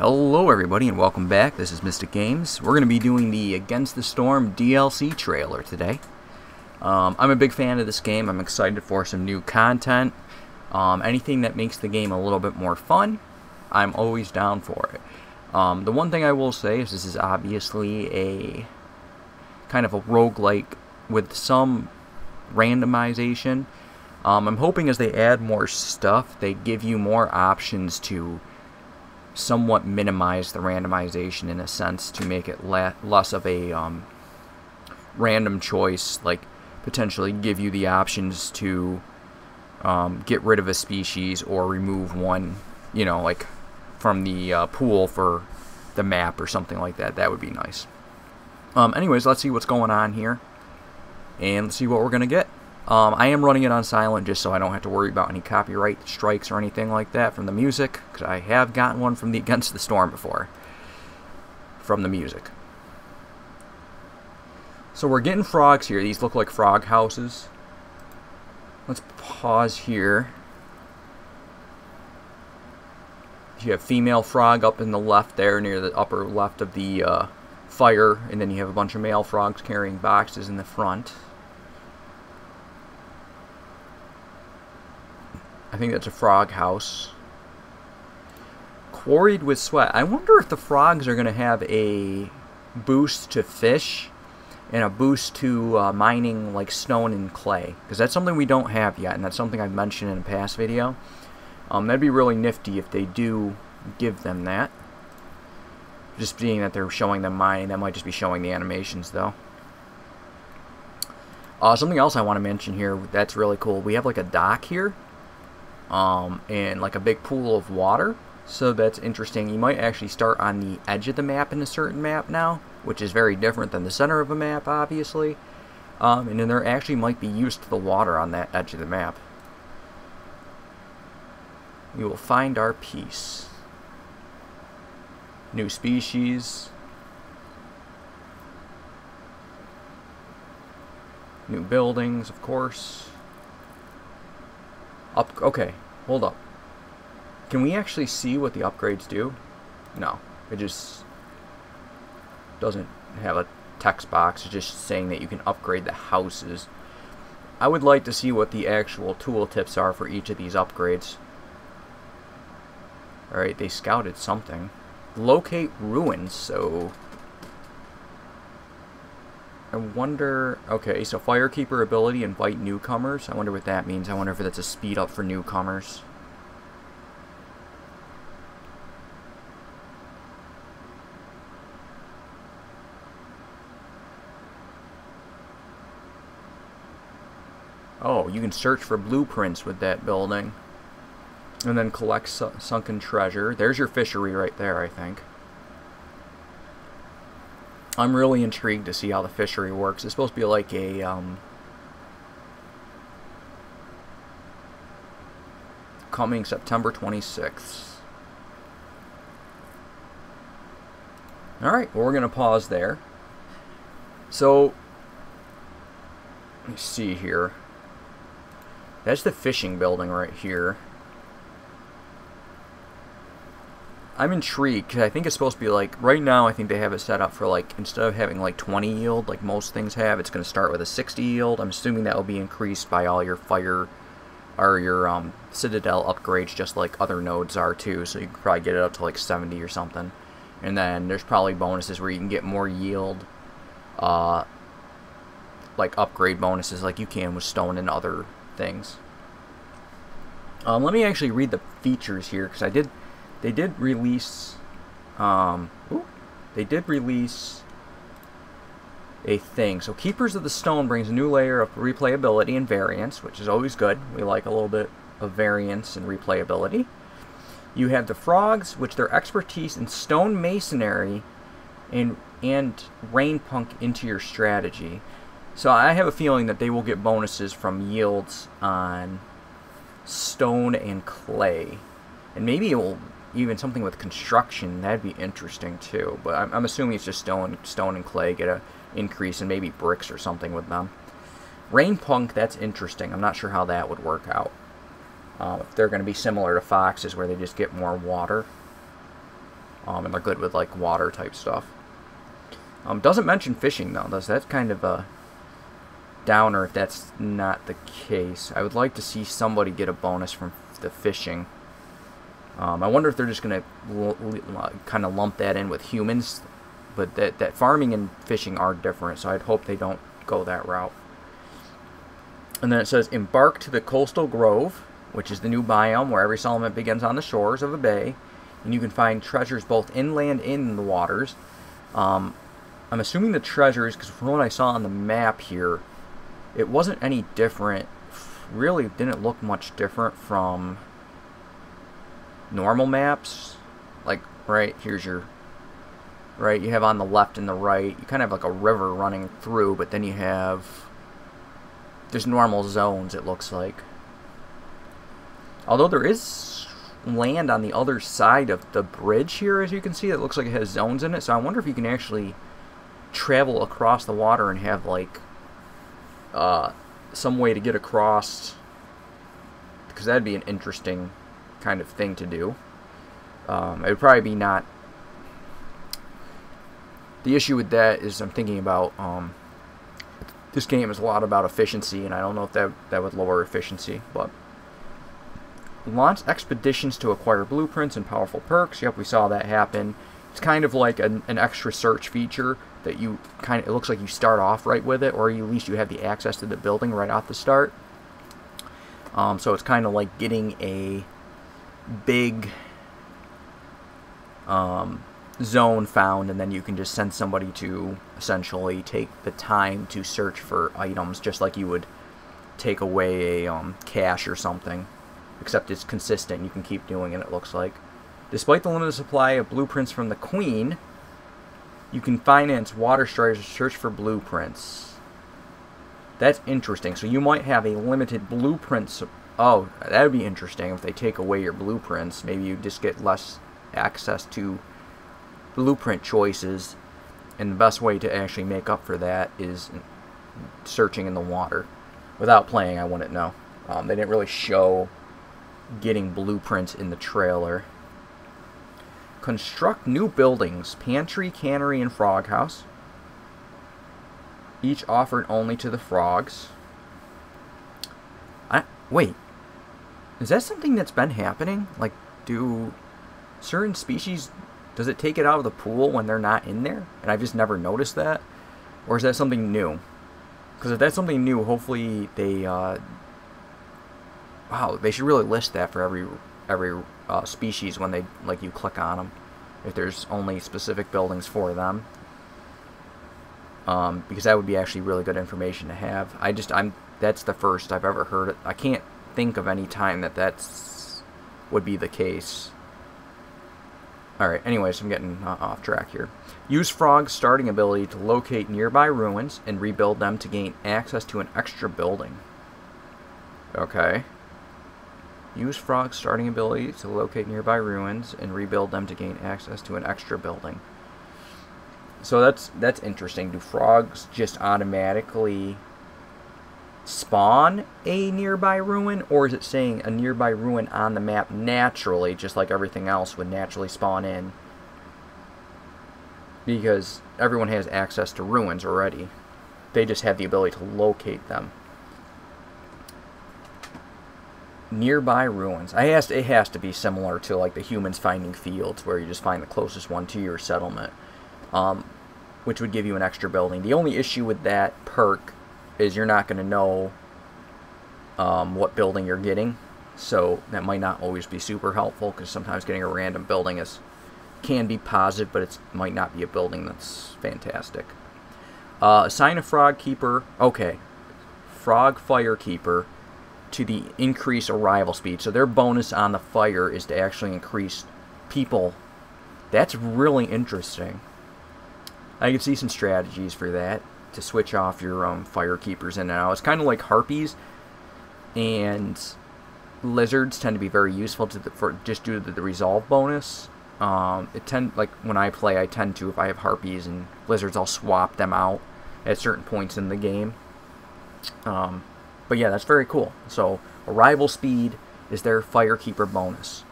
Hello everybody and welcome back. This is Mystic Games. We're going to be doing the Against the Storm DLC trailer today. I'm a big fan of this game. I'm excited for some new content. Anything that makes the game a little bit more fun, I'm always down for it. The one thing I will say is this is obviously a kind of a roguelike with some randomization. I'm hoping as they add more stuff, they give you more options to somewhat minimize the randomization in a sense to make it less of a random choice, like potentially give you the options to get rid of a species or remove one, you know, like from the pool for the map or something like that. That would be nice. Anyways, let's see what's going on here and let's see what we're gonna get. I am running it on silent just so I don't have to worry about any copyright strikes or anything like that from the music, because I have gotten one from the Against the Storm before, from the music. So we're getting frogs here. These look like frog houses. Let's pause here. You have female frog up in the left there, near the upper left of the fire, and then you have a bunch of male frogs carrying boxes in the front. I think that's a frog house. Quarried with sweat. I wonder if the frogs are going to have a boost to fish and a boost to mining like stone and clay. Because that's something we don't have yet, and that's something I've mentioned in a past video. That'd be really nifty if they do give them that. Just being that they're showing them mining, that might just be showing the animations though. Something else I want to mention here that's really cool. We have like a dock here. And like a big pool of water, so that's interesting. You might actually start on the edge of the map in a certain map now, which is very different than the center of a map, obviously. And then there actually might be use to the water on that edge of the map. We will find our peace. New species. New buildings, of course. Okay, hold up. Can we actually see what the upgrades do? No, it just doesn't have a text box. It's just saying that you can upgrade the houses. I would like to see what the actual tooltips are for each of these upgrades. Alright, they scouted something. Locate ruins, so I wonder, okay, so Firekeeper ability, invite newcomers. I wonder what that means. I wonder if that's a speed up for newcomers. Oh, you can search for blueprints with that building. And then collect sunken treasure. There's your fishery right there, I think. I'm really intrigued to see how the fishery works. It's supposed to be like a coming September 26th. Alright, well, we're going to pause there. So, let me see here. That's the fishing building right here. I'm intrigued because I think it's supposed to be like, right now I think they have it set up for like, instead of having like 20 yield like most things have, it's going to start with a 60 yield. I'm assuming that will be increased by all your fire or your citadel upgrades, just like other nodes are too, so you can probably get it up to like 70 or something. And then there's probably bonuses where you can get more yield, like upgrade bonuses like you can with stone and other things. Let me actually read the features here, because they did release a thing. So Keepers of the Stone brings a new layer of replayability and variance, which is always good. We like a little bit of variance and replayability. You have the frogs, which their expertise in stone masonry and rainpunk into your strategy. So I have a feeling that they will get bonuses from yields on stone and clay. And maybe it will even something with construction. That'd be interesting too, but I'm assuming it's just stone and clay get a increase, and maybe bricks or something with them. Rainpunk, that's interesting. I'm not sure how that would work out. If they're going to be similar to foxes where they just get more water. And they're good with like water type stuff. Doesn't mention fishing though. That's kind of a downer if that's not the case. I would like to see somebody get a bonus from the fishing. I wonder if they're just going to kind of lump that in with humans. But that farming and fishing are different, so I'd hope they don't go that route. And then it says, embark to the Coastal Grove, which is the new biome where every settlement begins on the shores of a bay. And you can find treasures both inland and in the waters. I'm assuming the treasures, because from what I saw on the map here, it wasn't any different. Really didn't look much different from normal maps. Like, right, here's your... Right, you have on the left and the right, you kind of have like a river running through, but then you have just normal zones, it looks like. Although there is land on the other side of the bridge here, as you can see, it looks like it has zones in it, so I wonder if you can actually travel across the water and have like some way to get across, because that'd be an interesting kind of thing to do. It would probably be not... The issue with that is I'm thinking about, this game is a lot about efficiency, and I don't know if that would lower efficiency, but... Launch expeditions to acquire blueprints and powerful perks. Yep, we saw that happen. It's kind of like an extra search feature that you it looks like you start off right with it, or at least you have the access to the building right off the start. So it's kind of like getting a big zone found, and then you can just send somebody to essentially take the time to search for items, just like you would take away a cache or something, except it's consistent. You can keep doing it, it looks like. Despite the limited supply of blueprints from the Queen, you can finance water strides to search for blueprints. That's interesting. So you might have a limited blueprint. Oh, that would be interesting if they take away your blueprints. Maybe you just get less access to blueprint choices, and the best way to actually make up for that is searching in the water. Without playing, I wouldn't know. They didn't really show getting blueprints in the trailer. Construct new buildings: pantry, cannery, and frog house. Each offered only to the frogs. Wait, is that something that's been happening? Like, do certain species, does it take it out of the pool when they're not in there? And I've just never noticed that? Or is that something new? Because if that's something new, hopefully they, wow, they should really list that for every species when they, like, you click on them. If there's only specific buildings for them. Because that would be actually really good information to have. That's the first I've ever heard it. I can't think of any time that's would be the case. Alright, anyways, I'm getting off track here. Use Frog's starting ability to locate nearby ruins and rebuild them to gain access to an extra building. Okay. Use Frog's starting ability to locate nearby ruins and rebuild them to gain access to an extra building. So that's interesting. Do frogs just automatically spawn a nearby ruin, or is it saying a nearby ruin on the map naturally, just like everything else would naturally spawn in? Because everyone has access to ruins already. They just have the ability to locate them. Nearby ruins. It has to be similar to like the humans finding fields, where you just find the closest one to your settlement, which would give you an extra building. The only issue with that perk is you're not going to know what building you're getting, so that might not always be super helpful, because sometimes getting a random building can be positive, but it might not be a building that's fantastic. Assign a frog keeper. Okay, frog fire keeper to the increase arrival speed. So their bonus on the fire is to actually increase people. That's really interesting. I can see some strategies for that, to switch off your fire keepers in and out. It's kind of like harpies and lizards tend to be very useful just due to the resolve bonus. Like when I play, I tend to, if I have harpies and lizards, I'll swap them out at certain points in the game. But yeah, that's very cool. So arrival speed is their fire keeper bonus.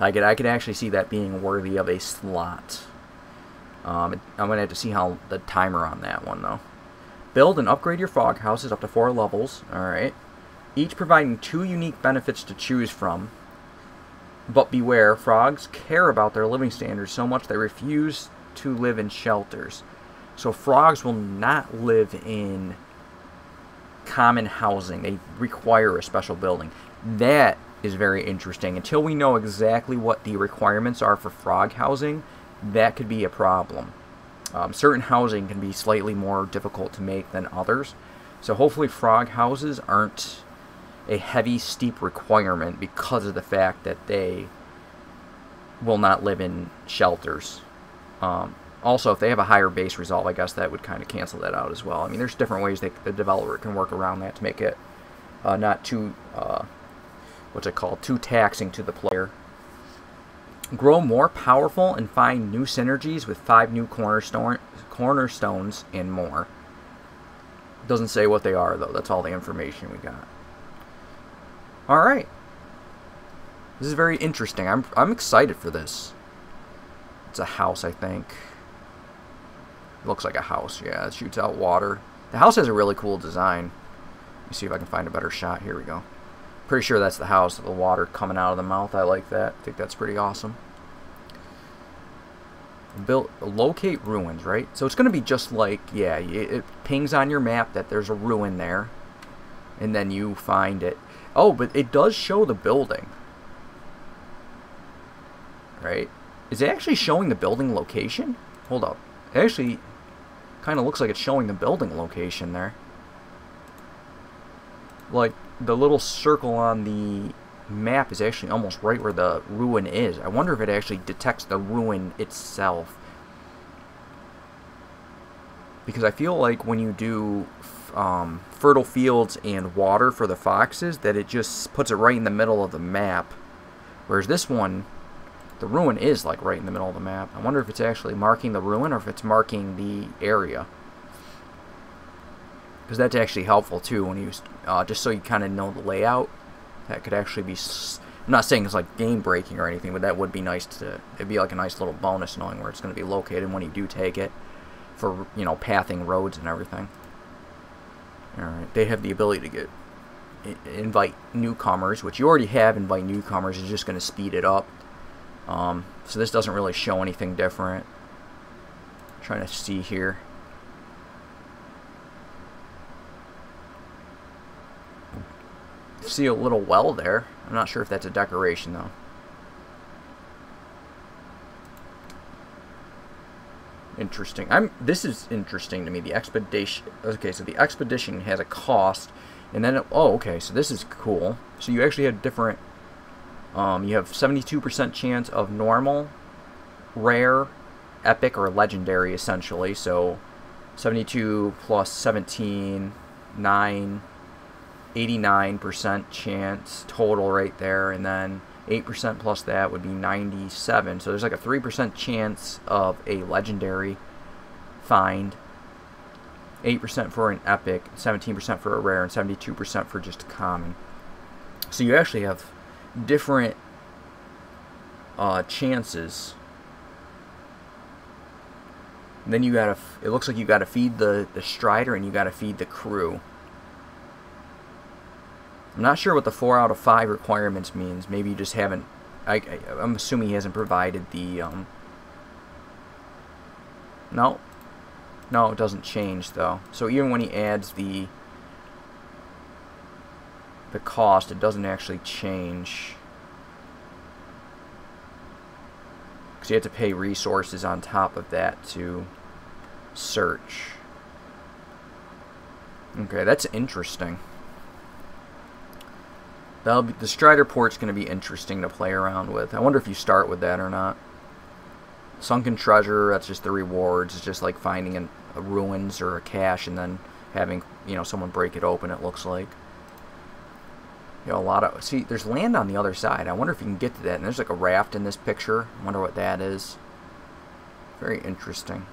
I could actually see that being worthy of a slot. I'm going to have to see how the timer on that one, though. Build and upgrade your frog houses up to 4 levels. Alright. Each providing 2 unique benefits to choose from. But beware, frogs care about their living standards so much they refuse to live in shelters. So frogs will not live in common housing. They require a special building. That is very interesting. Until we know exactly what the requirements are for frog housing, that could be a problem. Certain housing can be slightly more difficult to make than others. So hopefully frog houses aren't a heavy, steep requirement because of the fact that they will not live in shelters. Also, if they have a higher base result, I guess that would kind of cancel that out as well. I mean, there's different ways the developer can work around that to make it not too, too taxing to the player. Grow more powerful and find new synergies with 5 new cornerstones and more. Doesn't say what they are, though. That's all the information we got. Alright. This is very interesting. I'm excited for this. It's a house, I think. It looks like a house. Yeah, it shoots out water. The house has a really cool design. Let me see if I can find a better shot. Here we go. Pretty sure that's the house with the water coming out of the mouth. I like that. I think that's pretty awesome. Locate ruins, right? So it's going to be just like, yeah, it pings on your map that there's a ruin there. And then you find it. Oh, but it does show the building. Right? Is it actually showing the building location? Hold up. It actually kind of looks like it's showing the building location there. Like, the little circle on the map is actually almost right where the ruin is. I wonder if it actually detects the ruin itself. Because I feel like when you do fertile fields and water for the foxes, that it just puts it right in the middle of the map. Whereas this one, the ruin is like right in the middle of the map. I wonder if it's actually marking the ruin or if it's marking the area. Because that's actually helpful too when you just so you kind of know the layout. That could actually be. I'm not saying it's like game breaking or anything, but that would be nice to. It'd be like a nice little bonus knowing where it's going to be located when you do take it, for pathing roads and everything. All right, they have the ability to invite newcomers, which you already have. Invite newcomers is just going to speed it up. So this doesn't really show anything different. I'm trying to see here. See a little well there. I'm not sure if that's a decoration though. Interesting. This is interesting to me. The expedition. Okay, so the expedition has a cost, and then oh, okay. So this is cool. So you actually have different. You have 72% chance of normal, rare, epic, or legendary, essentially. So 72 plus 17, 9. 89% chance total right there, and then 8% plus that would be 97. So there's like a 3% chance of a legendary find, 8% for an epic, 17% for a rare, and 72% for just a common. So you actually have different chances. And then you gotta. It looks like you gotta feed the strider and you gotta feed the crew. I'm not sure what the 4 out of 5 requirements means. Maybe you just haven't. I'm assuming he hasn't provided the. No, it doesn't change though. So even when he adds the cost, it doesn't actually change. Because you have to pay resources on top of that to search. Okay, that's interesting. The Strider port's going to be interesting to play around with. I wonder if you start with that or not. Sunken Treasure, that's just the rewards. It's just like finding a ruins or a cache and then having, someone break it open, it looks like. A lot of... See, there's land on the other side. I wonder if you can get to that. And there's like a raft in this picture. I wonder what that is. Very interesting.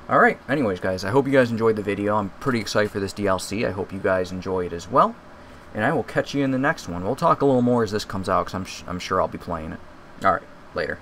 Alright, anyways, guys, I hope you guys enjoyed the video. I'm pretty excited for this DLC. I hope you guys enjoy it as well. And I will catch you in the next one. We'll talk a little more as this comes out, because I'm sure I'll be playing it. Alright, later.